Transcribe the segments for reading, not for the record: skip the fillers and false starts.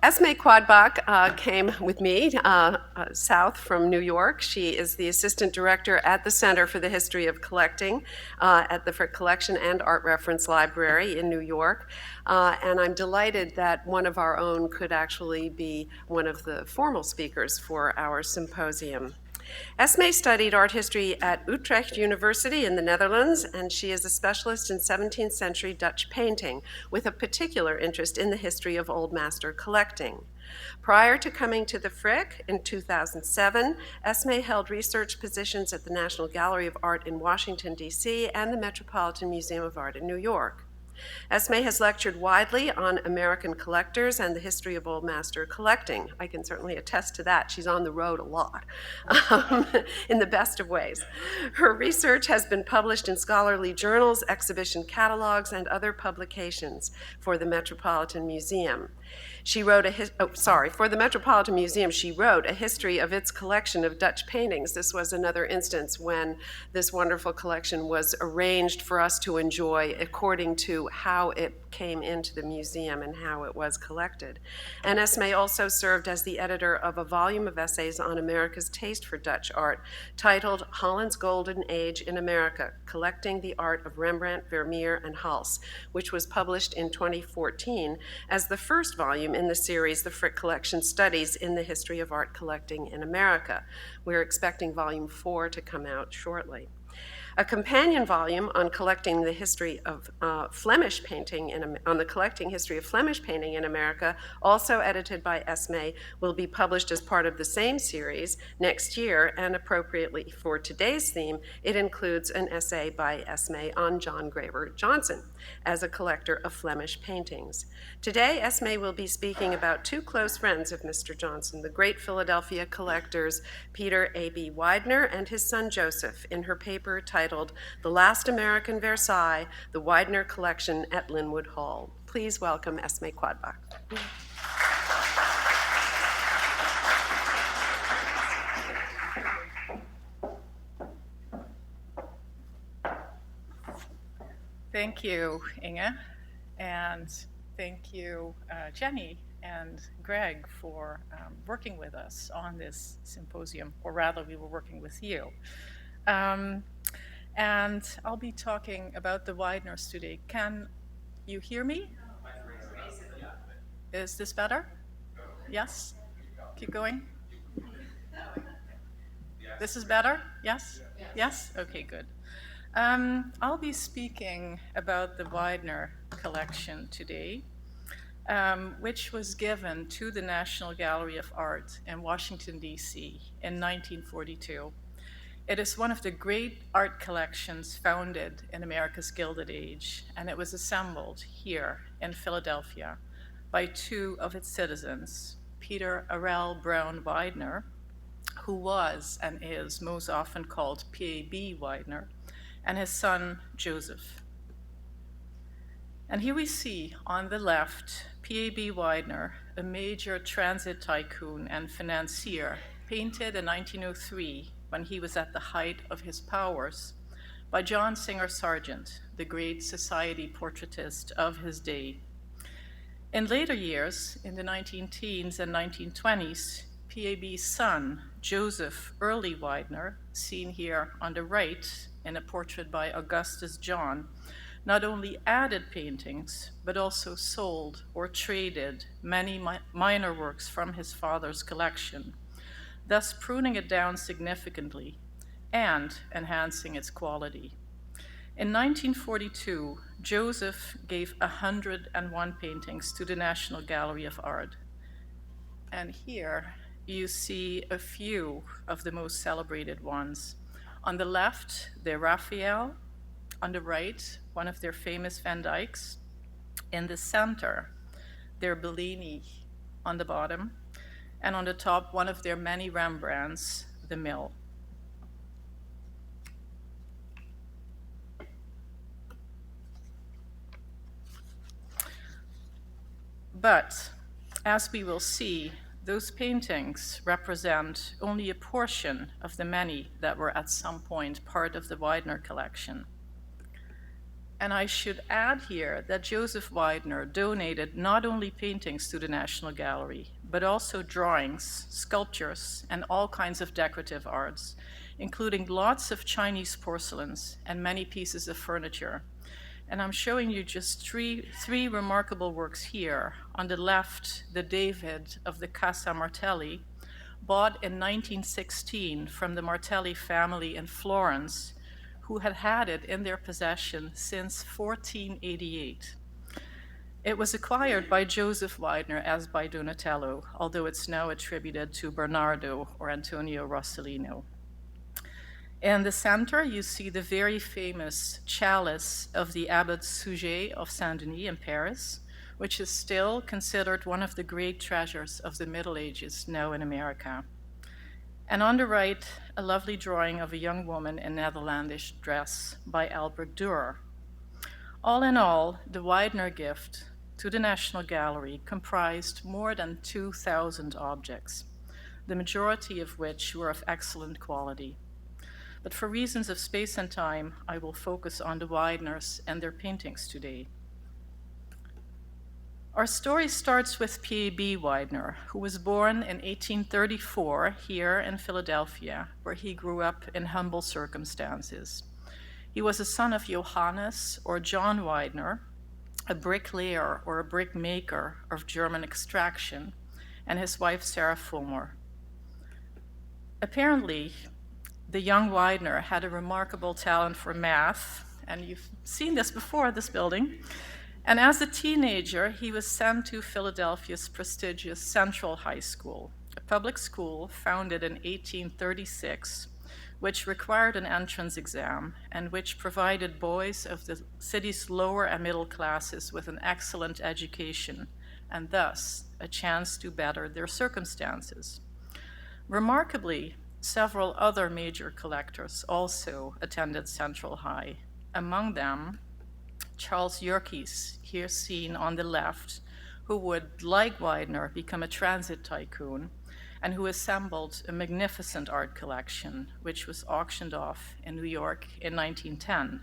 Esmee Quodbach came with me south from New York. She is the assistant director at the Center for the History of Collecting at the Frick Collection and Art Reference Library in New York. And I'm delighted that one of our own could actually be one of the formal speakers for our symposium. Esmee studied art history at Utrecht University in the Netherlands, and she is a specialist in 17th century Dutch painting, with a particular interest in the history of Old Master collecting. Prior to coming to the Frick in 2007, Esmee held research positions at the National Gallery of Art in Washington, D.C., and the Metropolitan Museum of Art in New York. Esmee has lectured widely on American collectors and the history of Old Master collecting. I can certainly attest to that. She's on the road a lot, in the best of ways. Her research has been published in scholarly journals, exhibition catalogs, and other publications for the Metropolitan Museum. She wrote for the Metropolitan Museum, she wrote a history of its collection of Dutch paintings. This was another instance when this wonderful collection was arranged for us to enjoy according to how it came into the museum and how it was collected. And Esmee also served as the editor of a volume of essays on America's taste for Dutch art titled Holland's Golden Age in America, Collecting the Art of Rembrandt, Vermeer, and Hals, which was published in 2014 as the first volume in the series The Frick Collection Studies in the History of Art Collecting in America. We're expecting volume 4 to come out shortly. A companion volume on collecting the history of Flemish painting on the collecting history of Flemish painting in America, also edited by Esmee, will be published as part of the same series next year, and appropriately for today's theme, it includes an essay by Esmee on John Griever Johnson as a collector of Flemish paintings. Today, Esmee will be speaking about two close friends of Mr. Johnson, the great Philadelphia collectors Peter A.B. Widener and his son Joseph, in her paper titled The Last American Versailles, the Widener Collection at Lynnewood Hall. Please welcome Esmee Quodbach. Thank you, Inge, and thank you, Jenny and Greg, for working with us on this symposium, or rather, we were working with you. And I'll be talking about the Wideners today. Can you hear me? Is this better? Yes? Keep going? This is better? Yes? Yes? Okay, good. I'll be speaking about the Widener collection today, which was given to the National Gallery of Art in Washington, D.C. in 1942. It is one of the great art collections founded in America's Gilded Age, and it was assembled here in Philadelphia by two of its citizens, Peter Arell Brown Widener, who was and is most often called P.A.B. Widener, and his son, Joseph. And here we see on the left, P.A.B. Widener, a major transit tycoon and financier, painted in 1903 when he was at the height of his powers by John Singer Sargent, the great society portraitist of his day. In later years, in the 19-teens and 1920s, P.A.B.'s son, Joseph Early Widener, seen here on the right in a portrait by Augustus John, not only added paintings, but also sold or traded many minor works from his father's collection, thus pruning it down significantly and enhancing its quality. In 1942, Joseph gave 101 paintings to the National Gallery of Art. And here you see a few of the most celebrated ones. On the left, they're Raphael. On the right, one of their famous Van Dycks. In the center, they're Bellini on the bottom. And on the top, one of their many Rembrandts, The Mill. But, as we will see, those paintings represent only a portion of the many that were at some point part of the Widener collection. And I should add here that Joseph Widener donated not only paintings to the National Gallery, but also drawings, sculptures, and all kinds of decorative arts, including lots of Chinese porcelains and many pieces of furniture. And I'm showing you just three remarkable works here. On the left, the David of the Casa Martelly, bought in 1916 from the Martelly family in Florence, who had it in their possession since 1488. It was acquired by Joseph Widener as by Donatello, although it's now attributed to Bernardo or Antonio Rossellino. In the center, you see the very famous chalice of the Abbot Suger of Saint-Denis in Paris, which is still considered one of the great treasures of the Middle Ages now in America. And on the right, a lovely drawing of a young woman in Netherlandish dress by Albrecht Dürer. All in all, the Widener gift to the National Gallery comprised more than 2,000 objects, the majority of which were of excellent quality. But for reasons of space and time, I will focus on the Wideners and their paintings today. Our story starts with Pab Widener, who was born in 1834 here in Philadelphia, where he grew up in humble circumstances. He was a son of Johannes or John Widener, a bricklayer or a brick maker of German extraction, and his wife Sarah Fulmer. Apparently, the young Widener had a remarkable talent for math, and you've seen this before, this building. And as a teenager, he was sent to Philadelphia's prestigious Central High School, a public school founded in 1836, which required an entrance exam and which provided boys of the city's lower and middle classes with an excellent education and thus a chance to better their circumstances. Remarkably, several other major collectors also attended Central High, among them Charles Yerkes, here seen on the left, who would, like Widener, become a transit tycoon, and who assembled a magnificent art collection, which was auctioned off in New York in 1910.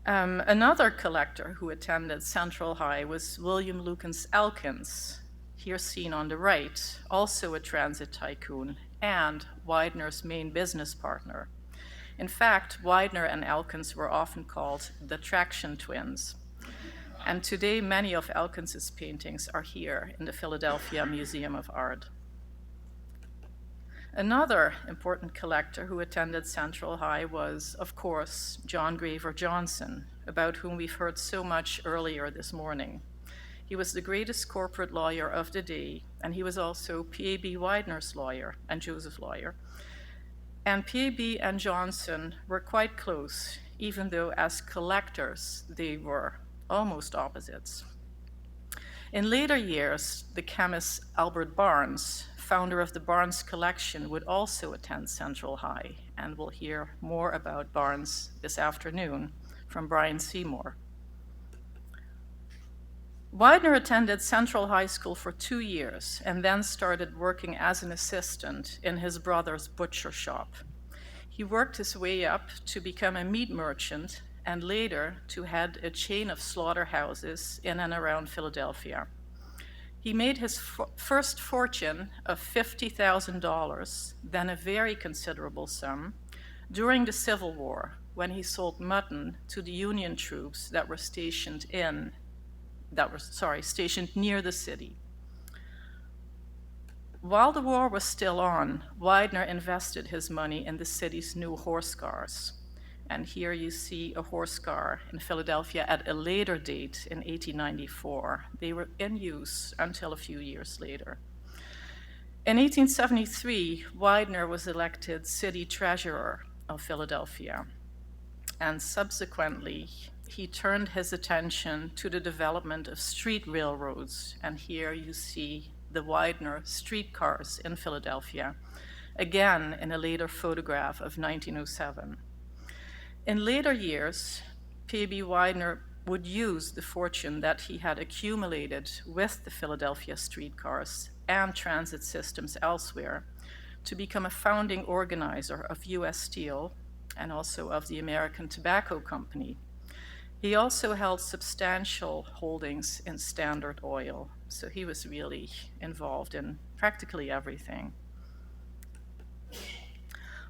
Another collector who attended Central High was William Lucas Elkins, here seen on the right, also a transit tycoon, and Widener's main business partner. In fact, Widener and Elkins were often called the Traction Twins. And today, many of Elkins's paintings are here in the Philadelphia Museum of Art. Another important collector who attended Central High was, of course, John Griever Johnson, about whom we've heard so much earlier this morning. He was the greatest corporate lawyer of the day, and he was also Pab Widener's lawyer and Joseph's lawyer. And Pab and Johnson were quite close, even though as collectors they were almost opposites. In later years, the chemist Albert Barnes, founder of the Barnes Collection, would also attend Central High, and we'll hear more about Barnes this afternoon from Brian Seymour. Widener attended Central High School for 2 years and then started working as an assistant in his brother's butcher shop. He worked his way up to become a meat merchant and later to head a chain of slaughterhouses in and around Philadelphia. He made his first fortune of $50,000, then a very considerable sum, during the Civil War when he sold mutton to the Union troops that were stationed near the city. While the war was still on, Widener invested his money in the city's new horse cars. And here you see a horse car in Philadelphia at a later date in 1894. They were in use until a few years later. In 1873, Widener was elected city treasurer of Philadelphia. And subsequently, he turned his attention to the development of street railroads, and here you see the Widener streetcars in Philadelphia, again in a later photograph of 1907. In later years, Pab Widener would use the fortune that he had accumulated with the Philadelphia streetcars and transit systems elsewhere to become a founding organizer of U.S. Steel and also of the American Tobacco Company. He also held substantial holdings in Standard Oil, so he was really involved in practically everything.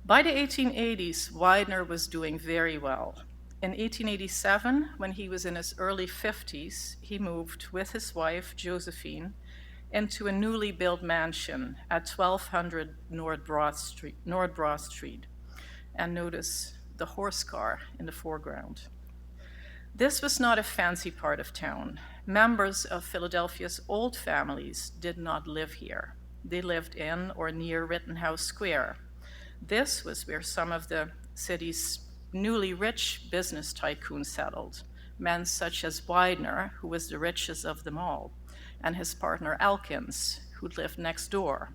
By the 1880s, Widener was doing very well. In 1887, when he was in his early 50s, he moved with his wife, Josephine, into a newly built mansion at 1200 North Broad Street. And notice the horse car in the foreground. This was not a fancy part of town. Members of Philadelphia's old families did not live here. They lived in or near Rittenhouse Square. This was where some of the city's newly rich business tycoons settled, men such as Widener, who was the richest of them all, and his partner Elkins, who lived next door.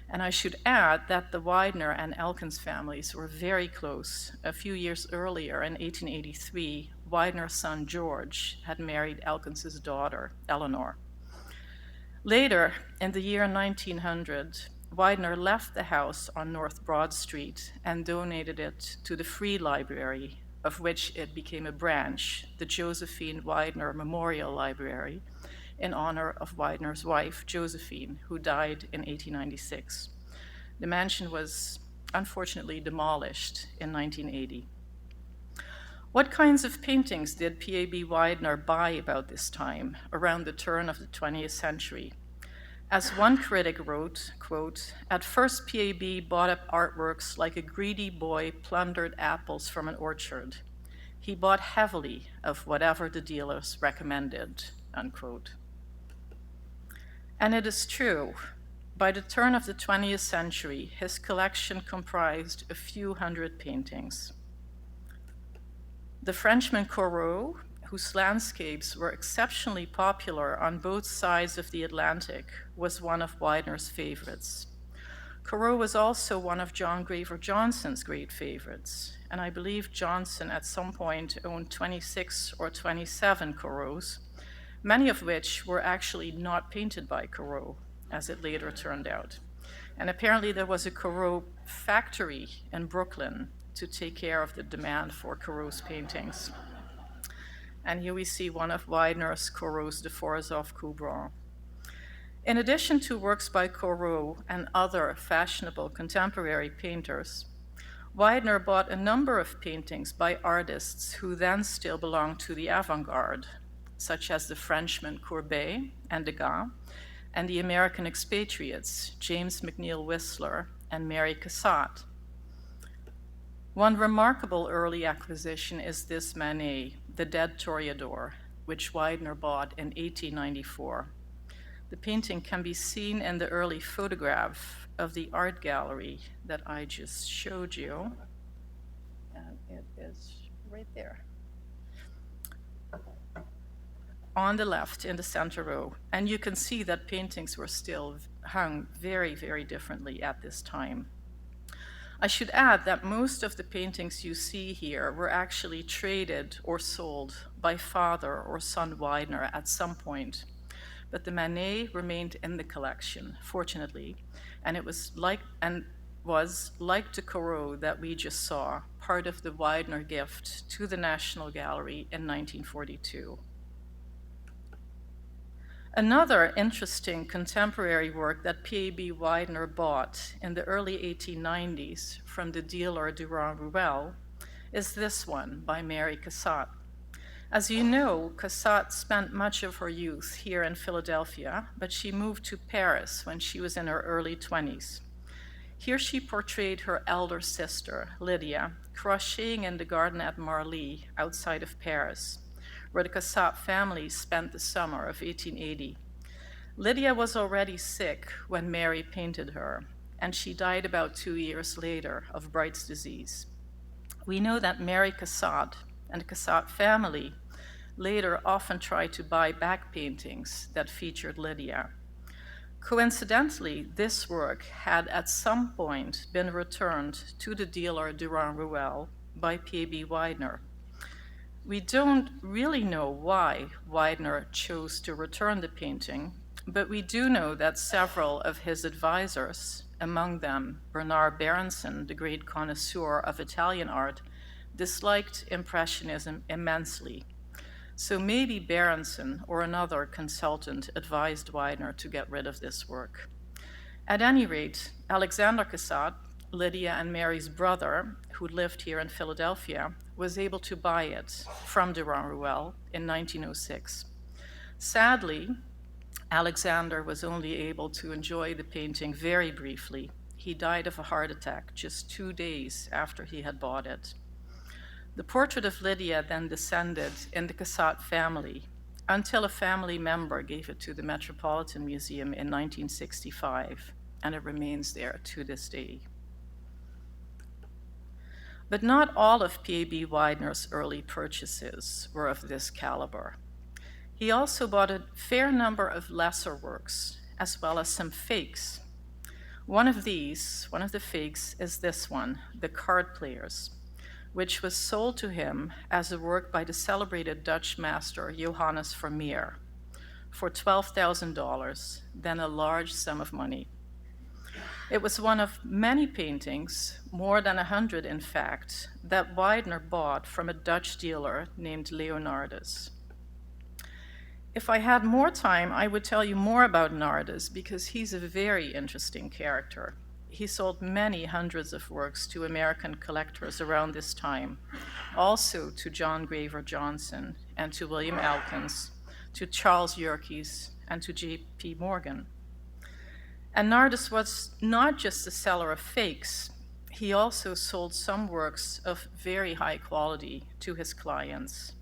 And I should add that the Widener and Elkins families were very close. A few years earlier, in 1883, Widener's son George had married Elkins's daughter, Eleanor. Later, in the year 1900, Widener left the house on North Broad Street and donated it to the Free Library, of which it became a branch, the Josephine Widener Memorial Library, in honor of Widener's wife, Josephine, who died in 1896. The mansion was unfortunately demolished in 1980. What kinds of paintings did Pab Widener buy about this time, around the turn of the 20th century? As one critic wrote, quote, "At first Pab bought up artworks like a greedy boy plundered apples from an orchard. He bought heavily of whatever the dealers recommended," unquote. And it is true. By the turn of the 20th century, his collection comprised a few hundred paintings. The Frenchman Corot, whose landscapes were exceptionally popular on both sides of the Atlantic, was one of Widener's favorites. Corot was also one of John Griever Johnson's great favorites, and I believe Johnson at some point owned 26 or 27 Corots, many of which were actually not painted by Corot, as it later turned out. And apparently there was a Corot factory in Brooklyn to take care of the demand for Corot's paintings. And here we see one of Widener's Corots de Forzov-Coubrant. In addition to works by Corot and other fashionable contemporary painters, Widener bought a number of paintings by artists who then still belonged to the avant-garde, such as the Frenchmen Courbet and Degas, and the American expatriates, James McNeill Whistler and Mary Cassatt. One remarkable early acquisition is this Manet, The Dead Toreador, which Widener bought in 1894. The painting can be seen in the early photograph of the art gallery that I just showed you, and it is right there. On the left in the center row, and you can see that paintings were still hung very, very differently at this time. I should add that most of the paintings you see here were actually traded or sold by father or son Widener at some point, but the Manet remained in the collection, fortunately, and it was like the Corot that we just saw, part of the Widener gift to the National Gallery in 1942. Another interesting contemporary work that Pab Widener bought in the early 1890s from the dealer Durand-Ruel is this one by Mary Cassatt. As you know, Cassatt spent much of her youth here in Philadelphia, but she moved to Paris when she was in her early 20s. Here she portrayed her elder sister, Lydia, crocheting in the garden at Marly outside of Paris, where the Cassatt family spent the summer of 1880. Lydia was already sick when Mary painted her, and she died about 2 years later of Bright's disease. We know that Mary Cassatt and the Cassatt family later often tried to buy back paintings that featured Lydia. Coincidentally, this work had at some point been returned to the dealer Durand-Ruel by Pab Widener. We don't really know why Widener chose to return the painting, but we do know that several of his advisors, among them Bernard Berenson, the great connoisseur of Italian art, disliked Impressionism immensely. So maybe Berenson or another consultant advised Widener to get rid of this work. At any rate, Alexander Cassatt, Lydia and Mary's brother, who lived here in Philadelphia, was able to buy it from de Ranruel in 1906. Sadly, Alexander was only able to enjoy the painting very briefly. He died of a heart attack just 2 days after he had bought it. The portrait of Lydia then descended in the Cassatt family until a family member gave it to the Metropolitan Museum in 1965, and it remains there to this day. But not all of Pab Widener's early purchases were of this caliber. He also bought a fair number of lesser works, as well as some fakes. One of the fakes is this one, The Card Players, which was sold to him as a work by the celebrated Dutch master Johannes Vermeer for $12,000, then a large sum of money. It was one of many paintings, more than 100 in fact, that Widener bought from a Dutch dealer named Leonardus. If I had more time, I would tell you more about Nardus because he's a very interesting character. He sold many hundreds of works to American collectors around this time, also to John Griever Johnson and to William Elkins, to Charles Yerkes and to J.P. Morgan. And Nardus was not just a seller of fakes, he also sold some works of very high quality to his clients.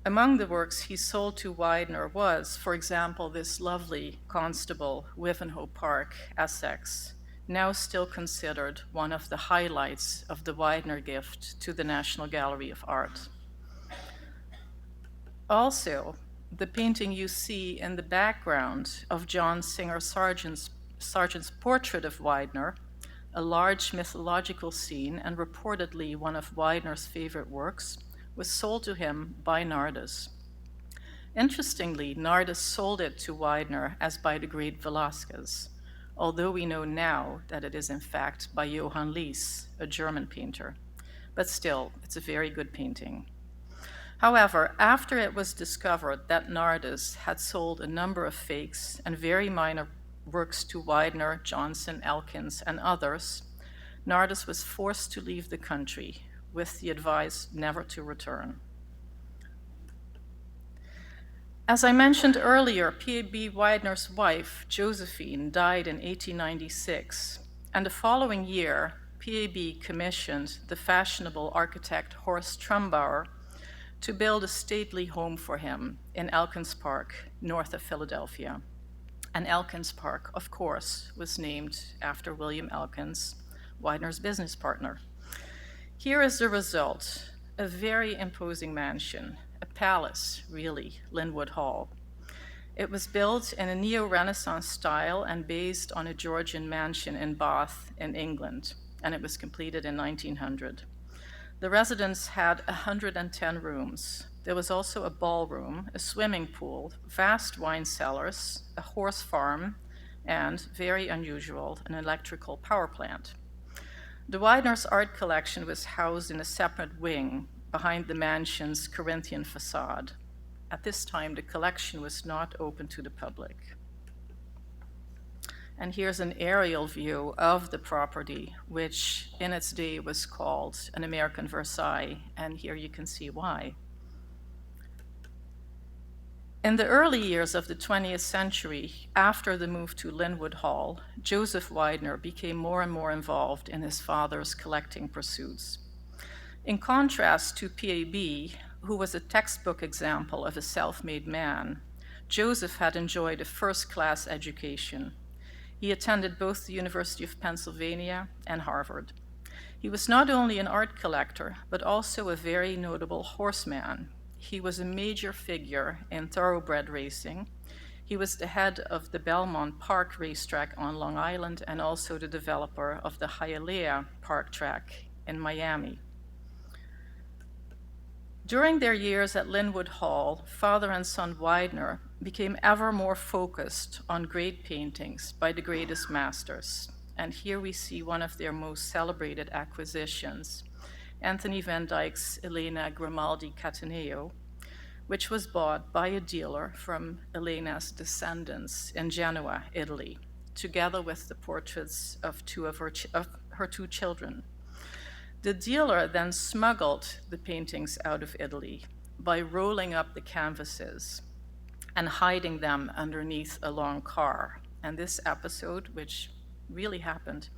Among the works he sold to Widener was, for example, this lovely Constable, Wivenhoe Park, Essex, now still considered one of the highlights of the Widener gift to the National Gallery of Art. Also, the painting you see in the background of John Singer Sargent's portrait of Widener, a large mythological scene and reportedly one of Widener's favorite works, was sold to him by Nardus. Interestingly, Nardus sold it to Widener as by the great Velázquez, although we know now that it is in fact by Johann Lies, a German painter. But still, it's a very good painting. However, after it was discovered that Nardus had sold a number of fakes and very minor works to Widener, Johnson, Elkins, and others, Nardus was forced to leave the country with the advice never to return. As I mentioned earlier, Pab Widener's wife, Josephine, died in 1896, and the following year, Pab commissioned the fashionable architect Horst Trumbauer to build a stately home for him in Elkins Park, north of Philadelphia. And Elkins Park, of course, was named after William Elkins, Widener's business partner. Here is the result, a very imposing mansion, a palace, really, Lynnewood Hall. It was built in a neo-Renaissance style and based on a Georgian mansion in Bath in England, and it was completed in 1900. The residence had 110 rooms. There was also a ballroom, a swimming pool, vast wine cellars, a horse farm, and, very unusual, an electrical power plant. The Widener's art collection was housed in a separate wing behind the mansion's Corinthian facade. At this time, the collection was not open to the public. And here's an aerial view of the property, which in its day was called an American Versailles, and here you can see why. In the early years of the 20th century, after the move to Lynnewood Hall, Joseph Widener became more and more involved in his father's collecting pursuits. In contrast to Pab, who was a textbook example of a self-made man, Joseph had enjoyed a first-class education. He attended both the University of Pennsylvania and Harvard. He was not only an art collector, but also a very notable horseman. He was a major figure in thoroughbred racing. He was the head of the Belmont Park racetrack on Long Island and also the developer of the Hialeah Park track in Miami. During their years at Lynnewood Hall, father and son Widener became ever more focused on great paintings by the greatest masters. And here we see one of their most celebrated acquisitions, Anthony van Dyck's Elena Grimaldi Cattaneo, which was bought by a dealer from Elena's descendants in Genoa, Italy, together with the portraits of her two children. The dealer then smuggled the paintings out of Italy by rolling up the canvases and hiding them underneath a long car. And this episode, which really happened,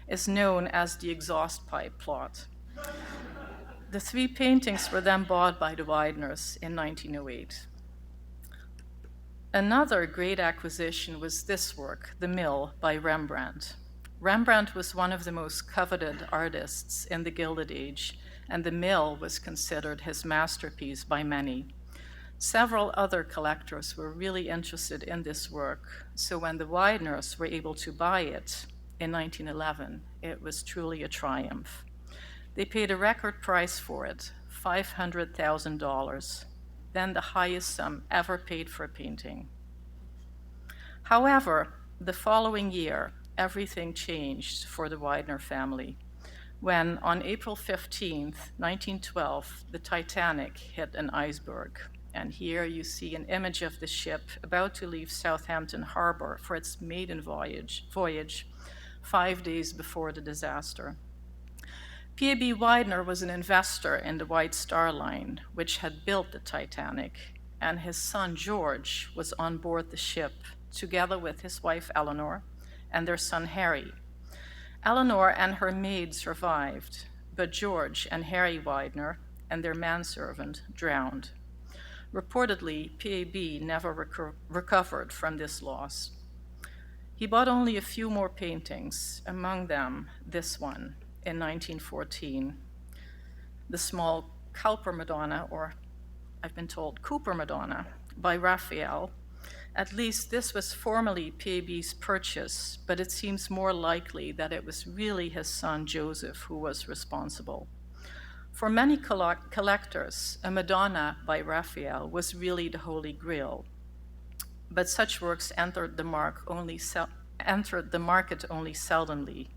is known as the exhaust pipe plot. The three paintings were then bought by the Wideners in 1908. Another great acquisition was this work, The Mill by Rembrandt. Rembrandt was one of the most coveted artists in the Gilded Age, and The Mill was considered his masterpiece by many. Several other collectors were really interested in this work, so when the Wideners were able to buy it in 1911, it was truly a triumph. They paid a record price for it, $500,000, then the highest sum ever paid for a painting. However, the following year, everything changed for the Widener family when, on April 15th, 1912, the Titanic hit an iceberg. And here you see an image of the ship about to leave Southampton Harbor for its maiden voyage 5 days before the disaster. Pab Widener was an investor in the White Star Line, which had built the Titanic, and his son George was on board the ship, together with his wife Eleanor and their son Harry. Eleanor and her maid survived, but George and Harry Widener and their manservant drowned. Reportedly, Pab never recovered from this loss. He bought only a few more paintings, among them this one in 1914, the small Cowper Madonna, or I've been told Cooper Madonna, by Raphael. At least this was formally Pab's purchase, but it seems more likely that it was really his son Joseph who was responsible. For many collectors, a Madonna by Raphael was really the Holy Grail, but such works entered the market only seldomly.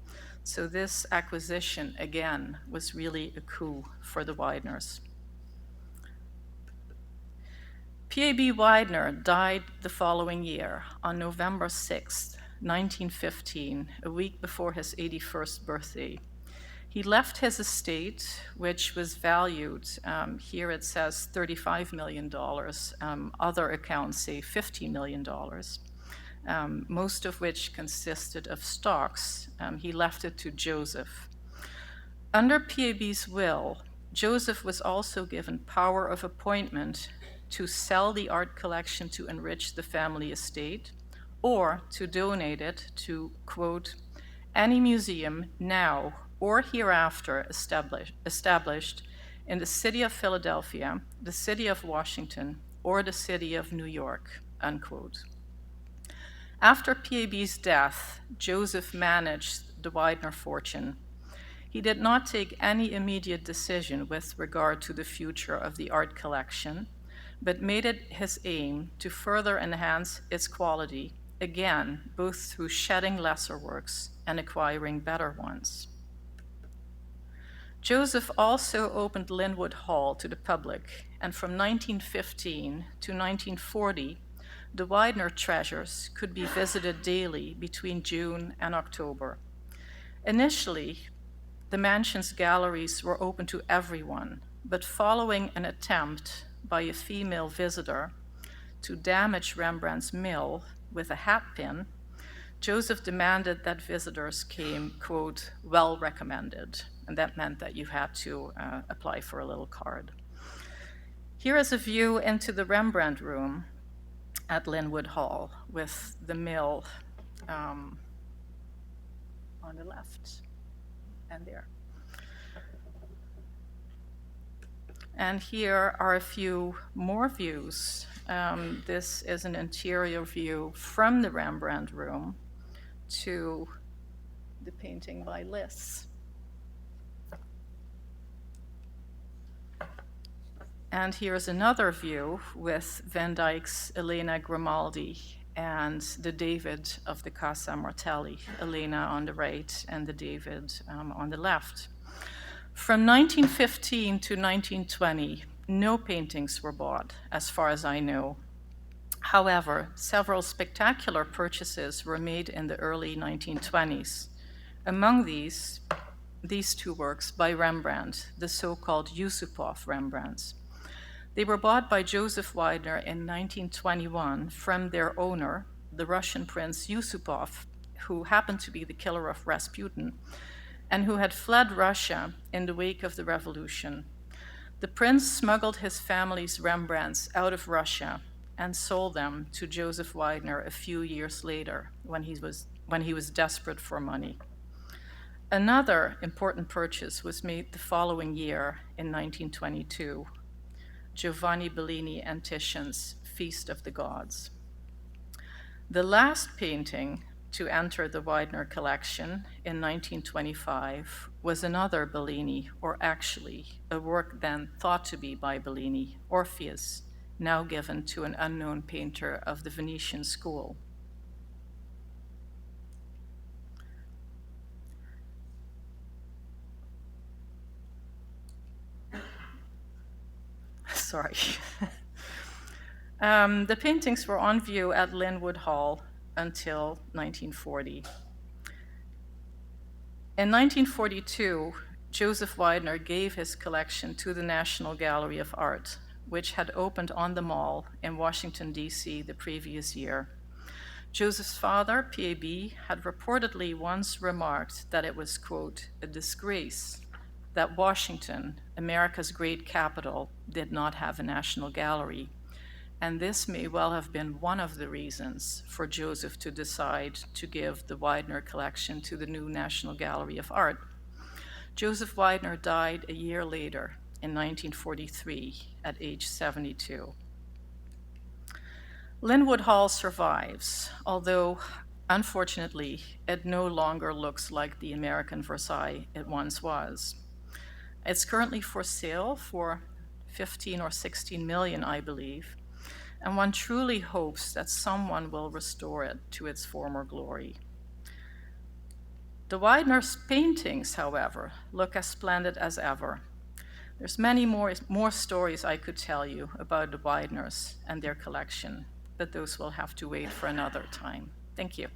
So this acquisition, again, was really a coup for the Wideners. Pab Widener died the following year, on November 6, 1915, a week before his 81st birthday. He left his estate, which was valued, here it says $35 million, other accounts say $50 million, most of which consisted of stocks. He left it to Joseph. Under Pab's will, Joseph was also given power of appointment to sell the art collection to enrich the family estate, or to donate it to, quote, any museum now or hereafter established in the city of Philadelphia, the city of Washington, or the city of New York, unquote. After Pab's death, Joseph managed the Widener fortune. He did not take any immediate decision with regard to the future of the art collection, but made it his aim to further enhance its quality, again, both through shedding lesser works and acquiring better ones. Joseph also opened Lynnewood Hall to the public, and from 1915 to 1940, the Widener treasures could be visited daily between June and October. Initially, the mansion's galleries were open to everyone, but following an attempt by a female visitor to damage Rembrandt's mill with a hat pin, Joseph demanded that visitors came, quote, well recommended, and that meant that you had to apply for a little card. Here is a view into the Rembrandt room at Lynnewood Hall with the mill on the left and there. And here are a few more views. This is an interior view from the Rembrandt room to the painting by Liss. And here's another view with Van Dyck's Elena Grimaldi and the David of the Casa Martelly, Elena on the right and the David on the left. From 1915 to 1920, no paintings were bought, as far as I know. However, several spectacular purchases were made in the early 1920s. Among these two works by Rembrandt, the so-called Yusupov Rembrandts. They were bought by Joseph Widener in 1921 from their owner, the Russian prince Yusupov, who happened to be the killer of Rasputin, and who had fled Russia in the wake of the revolution. The prince smuggled his family's Rembrandts out of Russia and sold them to Joseph Widener a few years later when he was desperate for money. Another important purchase was made the following year in 1922, Giovanni Bellini and Titian's Feast of the Gods. The last painting to enter the Widener collection in 1925 was another Bellini, or actually a work then thought to be by Bellini, Orpheus, now given to an unknown painter of the Venetian school. Sorry. The paintings were on view at Lynnewood Hall until 1940. In 1942, Joseph Widener gave his collection to the National Gallery of Art, which had opened on the Mall in Washington, D.C. the previous year. Joseph's father, Pab, had reportedly once remarked that it was, quote, a disgrace that Washington, America's great capital, did not have a national gallery. And this may well have been one of the reasons for Joseph to decide to give the Widener collection to the new National Gallery of Art. Joseph Widener died a year later in 1943 at age 72. Lynnewood Hall survives, although unfortunately it no longer looks like the American Versailles it once was. It's currently for sale for 15 or 16 million, I believe, and one truly hopes that someone will restore it to its former glory. The Widener's paintings, however, look as splendid as ever. There's many more stories I could tell you about the Wideners and their collection, but those will have to wait for another time. Thank you.